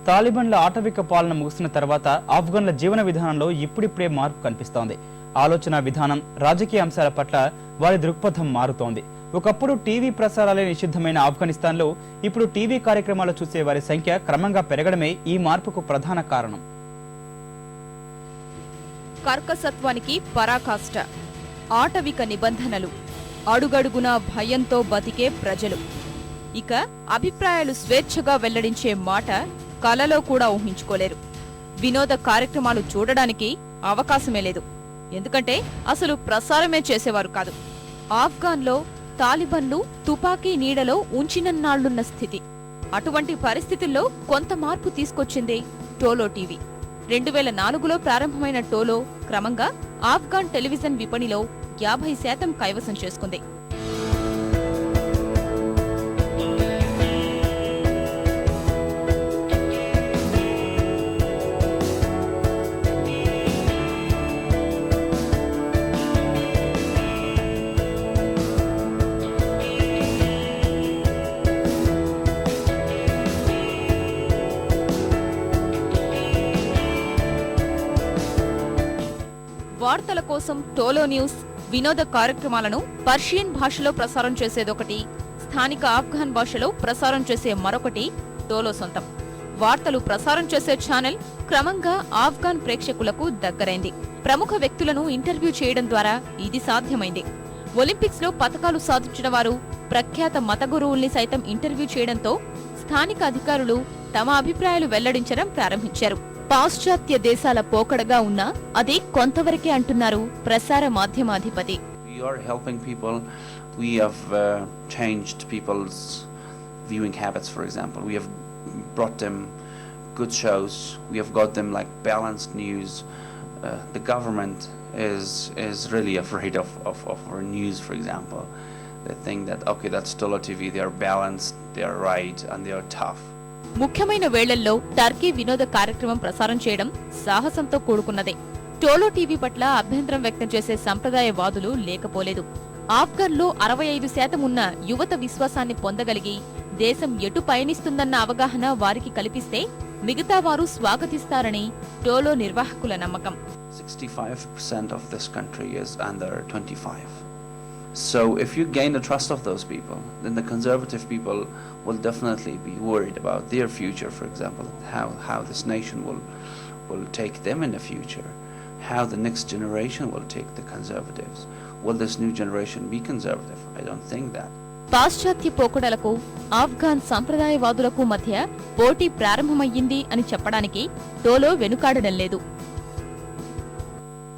తాలిబాన్ల ఆటవిక పాలన ముగిసిన తర్వాత ఆఫ్ఘన్ల జీవన విధానంలో ఇప్పుడిప్పుడే మార్పు కనిపిస్తోంది. ఆలోచన విధానం, రాజకీయ అంశాల పట్ల వారి దృక్పథం మారుతోంది. ఒకప్పుడు టీవీ ప్రసారాలే నిషిద్ధమైన ఆఫ్ఘనిస్తాన్లో ఇప్పుడు టీవీ కార్యక్రమాలు చూసే వారి సంఖ్య క్రమంగా పెరగడమే ఈ మార్పుకు ప్రధాన కారణం. కర్కసత్వానికి పరాకాష్ట, ఆటవిక నిబంధనలు, అడుగడుగునా భయంతో బతికే ప్రజలు. ఇక అభిప్రాయాలు స్వేచ్ఛగా వెల్లడించే మాట కలలో కూడా ఊహించుకోలేరు. వినోద కార్యక్రమాలు చూడడానికి అవకాశమే లేదు. ఎందుకంటే అసలు ప్రసారమే చేసేవారు కాదు. ఆఫ్ఘాన్లో తాలిబన్లు తుపాకీ నీడలో ఉంచినన్నాళ్లున్న స్థితి. అటువంటి పరిస్థితుల్లో కొంత మార్పు తీసుకొచ్చింది టోలో టీవీ. 2004లో ప్రారంభమైన టోలో క్రమంగా ఆఫ్ఘాన్ టెలివిజన్ విపణిలో 50% కైవసం చేసుకుంది. వార్తల కోసం టోలో న్యూస్, వినోద కార్యక్రమాలను పర్షియన్ భాషలో ప్రసారం చేసేదొకటి, స్థానిక ఆఫ్ఘాన్ భాషలో ప్రసారం చేసే మరొకటి టోలో సొంతం. వార్తలు ప్రసారం చేసే ఛానల్ క్రమంగా ఆఫ్ఘాన్ ప్రేక్షకులకు దగ్గరైంది. ప్రముఖ వ్యక్తులను ఇంటర్వ్యూ చేయడం ద్వారా ఇది సాధ్యమైంది. ఒలింపిక్స్ లో పతకాలు సాధించిన వారు, ప్రఖ్యాత మత గురువుల్ని సైతం ఇంటర్వ్యూ చేయడంతో స్థానిక అధికారులు తమ అభిప్రాయాలు వెల్లడించడం ప్రారంభించారు. పాశ్చాత్య దేశాల పోకడగా ఉన్నా అది కొంతవరకే అంటున్నారు ప్రసార మాధ్యమాధిపతి. We are helping people. We have changed people's viewing habits, for example. We have brought them good shows. We have got them like balanced news. The government is really afraid of our news, for example. They think that, okay, that's Tolo TV, they are balanced, they are right, and they are tough. ముఖ్యమైన వేళల్లో Turkey వినోద కార్యక్రమం ప్రసారం చేయడం సాహసంతో కూడుకున్నదే. టోలో TV పట్ల అభ్యంతరం వ్యక్తం చేసే సంప్రదాయవాదులు లేకపోలేదు. ఆఫ్ఘన్లో 65% ఉన్న యువత విశ్వాసాన్ని పొందగలిగి దేశం ఎటు పయనిస్తుందన్న అవగాహన వారికి కల్పిస్తే మిగతా వారు స్వాగతిస్తారని టోలో నిర్వాహకుల నమ్మకం. 65% of this country is under 25. So if you gain the trust of those people, then the conservative people will definitely be worried about their future, for example, how this nation will take them in the future, how the next generation will take the conservatives. Will this new generation be conservative? I don't think that. పాశ్చాత్య పోకడలకు ఆఫ్ఘాన్ సంప్రదాయవాదులకు మధ్య పోటీ ప్రారంభమయ్యింది అని చెప్పడానికి టోలో వెనుకాడడం లేదు.